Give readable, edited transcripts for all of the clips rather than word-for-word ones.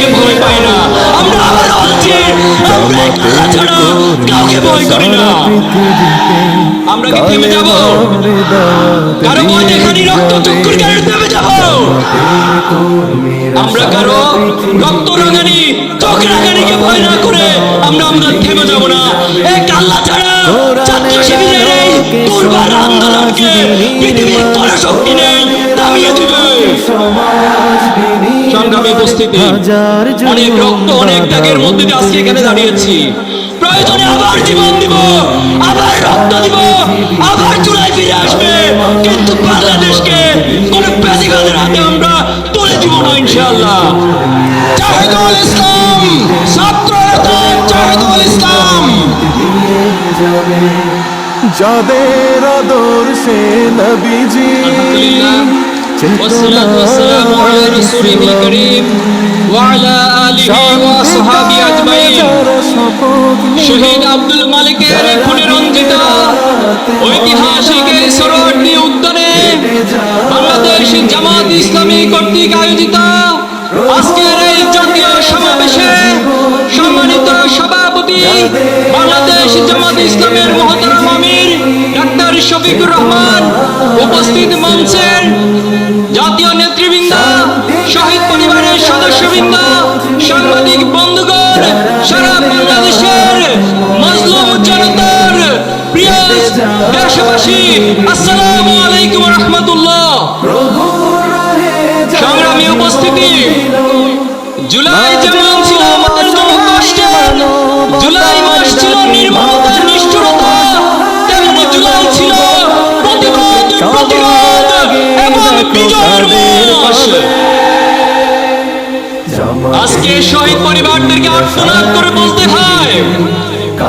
কাউকে ভয় পাই না। আমরা আবার বলছি, আমরা আল্লাহ ছাড়া কাউকে ভয় করি না। আমরা কি থেমে যাব? কারো ভয় দেখানি রক্ত চক্ষুর কারণে থেমে যাব? আমরা কারো রক্ত রাঙানি চোখ রাঙানিকে ভয় না করে আমরা থেমে যাব না। এক আল্লাহ ছাড়া ছাত্র শিবিরের এই দুর্বার আন্দোলনকে পৃথিবীর কোন শক্তি নেই থামিয়ে দিবে। সংগ্রামী উপস্থিতি, অনেক রক্ত অনেক ত্যাগের মধ্যে দিয়ে আজকে এখানে দাঁড়িয়েছি। প্রয়োজনে আবার জীবন দিব, আবার রক্ত দিব, আবার চুলায় ফিরে আসবে, কিন্তু বাংলাদেশকে কোন প্যাসিফাদের হাতে আমরা তুলে দিব না ইনশাআল্লাহ। জাহিদুল ইসলাম, ছাত্র নেতা জাহিদুল ইসলাম। যাদের আদর্শে নবীজি والصلاة والسلام على رسوله الكريم وعلى آله وصحبه أجمعين। শহীদ আব্দুল মালিকের খুনে রঞ্জিত ঐতিহাসিক এই সরোয়ার্দী উদ্যানে বাংলাদেশ জামাত ইসলামী কর্তৃক আয়োজিত আজকের এই জাতীয় সমাবেশে সম্মানিত সভাপতি বাংলাদেশ জামাত ইসলামের মহতরম আমির ডাক্তার শফিকুর রহমান, উপস্থিত মঞ্চের জাতীয় নেতৃবৃন্দ, শহীদ পরিবারের সদস্যবৃন্দ, সাংবাদিক বন্ধুগণ, সারা বাংলাদেশের মজলুম জনতার প্রিয় দেশবাসী, আসসালামু আলাইকুম ওয়া রাহমাতুল্লাহ। সংগ্রামী উপস্থিতি, জুলাই যেমন ছিল আমাদের জন্য কষ্টের, জুলাই মাস ছিল নির্মমতার নিষ্ঠুরতা, তেমনি জুলাই ছিল প্রতিবাদ, প্রতিরোধ এবং বিজয়ের মাস। আজকে শহীদ পরিবারদেরকে আর্তনাদ করে বলতে হয়,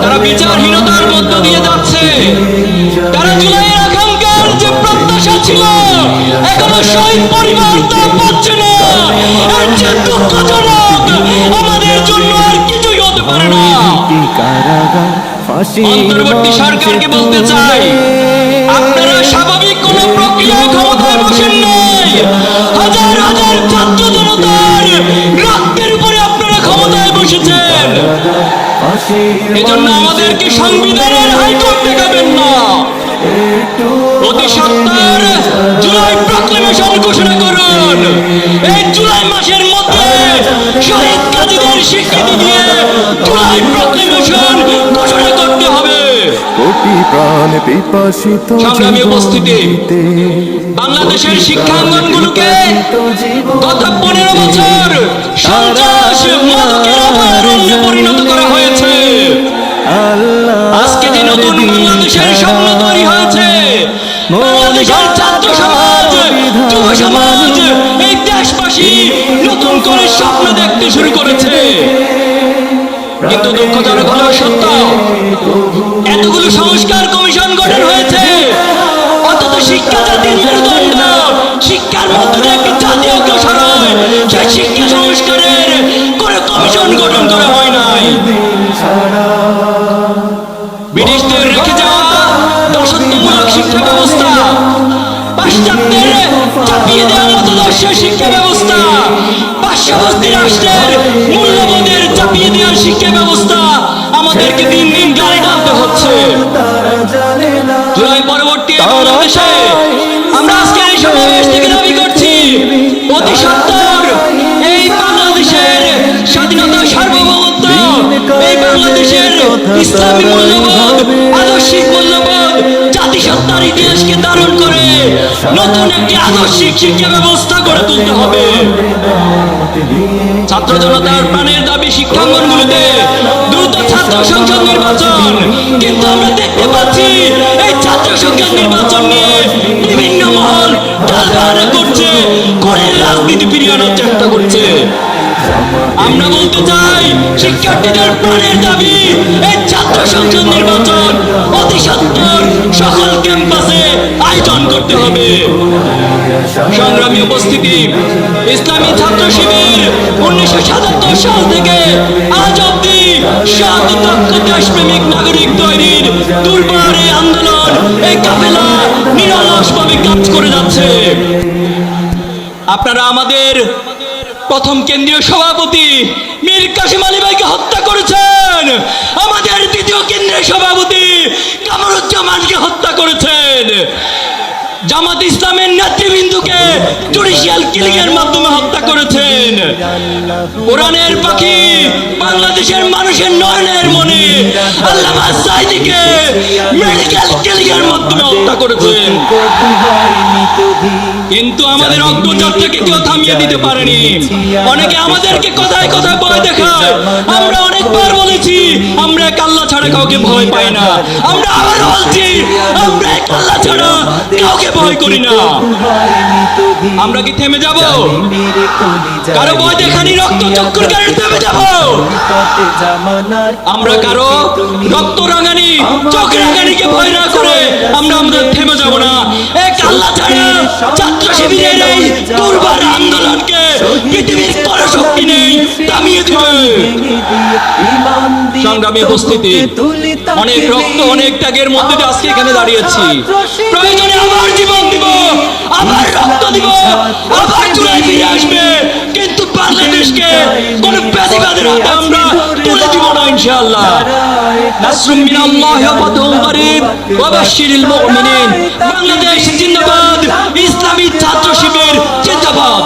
তারা বিচারহীনতার মধ্য দিয়ে যাচ্ছে। তারা জুলাইয়ের আকাঙ্ক্ষার যে প্রত্যাশা ছিল এখনো শহীদ পরিবার তা পাচ্ছে না। এর যে দুঃখজনক, আমাদের জন্য আর কিছুই হতে পারে না। অন্তর্বর্তী সরকারকে বলতে চাই, আপনারা স্বাভাবিক কোন প্রক্রিয়ায় ক্ষমতায় বসেন নাই। হাজার হাজার ছাত্র জনতার রক্তের উপরে আপনারা ক্ষমতায় বসেছেন। এজন্য আমাদেরকে সংবিধানের হাইকোর্ট দেখাবেন না। অতি সত্বর জুলাই প্রক্লেমেশন ঘোষণা করুন। এই জুলাই মাসের মধ্যে শহীদ কাজীদের স্বীকৃতি দিয়ে জুলাই প্রক্লেমেশন ঘোষণা করতে হবে। সংগ্রামী উপস্থিতি, বাংলাদেশের শিক্ষাঙ্গনগুলোকে গত 15 বছর সন্ত্রাস মাদকের অভয়ারণ্যে পরিণত করা হয়েছে। আজকে যে নতুন বাংলাদেশের স্বপ্ন তৈরি হয়েছে, বাংলাদেশের ছাত্র সমাজ, যুব সমাজ, এই দেশবাসী নতুন করে স্বপ্ন দেখতে শুরু করেছে। কিন্তু দুঃখজনক হলেও সত্য, এতগুলো সংস্কার কমিশন গঠন হয়েছে, অথচ শিক্ষা জাতির মেরুদণ্ড, শিক্ষার মধ্যে একটি জাতীয় অগ্রসর হয়, সেই শিক্ষা সংস্কারের কোন কমিশন গঠন করা হয় নাই। ব্রিটিশদের রেখে যাওয়া দাসত্বমূলক শিক্ষা ব্যবস্থা, পাশ্চাত্যের চাপিয়ে দেওয়া মতাদর্শ শিক্ষা ব্যবস্থা, পার্শ্ববর্তী রাষ্ট্রের মূল্যবোধের চাপিয়ে দেওয়ার শিক্ষা ব্যবস্থা আমাদেরকে দিন দিন গাড়ি টানতে হচ্ছে। জুলাই পরবর্তী বাংলাদেশে আমরা আজকের এই সমাবেশ থেকে দাবি করছি, অতি সত্বর এই বাংলাদেশের স্বাধীনতা, সার্বভৌমত্ব, এই বাংলাদেশের ইসলামী মূল্যবোধ, আদর্শিক মূল্যবোধ, জাতিসত্তার ইতিহাসকে ধারণ করে নতুন একটি আদর্শিক শিক্ষা ব্যবস্থা গড়ে তুলতে হবে। ছাত্র জনতার প্রাণের দাবি শিক্ষাঙ্গনগুলোতে দ্রুত ছাত্র সংসদ নির্বাচন, কিন্তু আমরা দেখতে পাচ্ছি এই ছাত্র সংসদ নির্বাচন নিয়ে বিভিন্ন মহল টালবাহানা করছে, ঘরের রাজনীতি ফিরিয়ে আনার চেষ্টা করছে। আমরা বলতে চাই, শিক্ষার্থীদের প্রাণের দাবি এই ছাত্র সংসদ নির্বাচন অতি সত্বর সকল ক্যাম্পাসে আয়োজন করতে হবে। সংগ্রামী উপস্থিতি, ইসলামী ছাত্র শিবির 1977 সাল থেকে আজ অব্দি সৎ দক্ষ দেশপ্রেমিক নাগরিক তৈরির দুর্বার এই আন্দোলন, এই কাফেলা নিরলসভাবে কাজ করে যাচ্ছে। আপনারা আমাদের প্রথম কেন্দ্রীয় সভাপতি মীর কাসিম আলী ভাইকে হত্যা করেছেন, আমাদের দ্বিতীয় কেন্দ্রীয় সভাপতি কামরুজ্জামানকে হত্যা করেছেন, জামাত ইসলামের নেতৃবৃন্দকে জুডিশিয়াল কিলিং এর মাধ্যমে হত্যা করেছেন, কোরআনের পাখি বাংলাদেশের মানুষের নয়নের মনে আল্লামা সাঈদীকে মেডিকেল কিলিং এর মাধ্যমে হত্যা করেছেন। কিন্তু আমাদের অগ্রযাত্রাকে কেউ থামিয়ে দিতে পারেনি। অনেকে আমাদেরকে কথায় কথায় ভয় দেখায়, আমরা অনেকবার বলেছি আমরা এক আল্লাহ ছাড়া কাউকে ভয় পাই না। আমরা আবার বলছি আমরা এক আল্লাহ ছাড়া কাউকে ভয় করি না। আমরা কি থেমে যাব? কারো ভয় দেখানি রক্ত চক্ষুর কারণে থেমে যাব? আমরা কারো রক্ত রাঙানি চোখ রাঙানিকে ভয় না করে আমরা আমাদের থেমে যাব না। এক আল্লাহ ছাড়া ছাত্র শিবিরের এই দুর্বার আন্দোলনকে পৃথিবীর কোনো শক্তি নেই থামিয়ে দিবে। সংগ্রামী উপস্থিতি, অনেক রক্ত অনেক ত্যাগের মধ্যে দিয়ে আজকে এখানে দাঁড়িয়েছি। প্রয়োজনে আবার জীবন দিব, আবার রক্ত দিব, আবার চুলায় ফিরে আসবে, কিন্তু বাংলাদেশকে কোন প্যাসিবাদের হাতে আমরা তুলে দিব না ইনশাআল্লাহ। নাসরুম মিনাল্লাহি ওয়া ফাতহুম করিব ওয়া বাশশিরিল মুমিনিন। বাংলাদেশ জিন্দাবাদ, ইসলামী ছাত্র শিবির জিন্দাবাদ।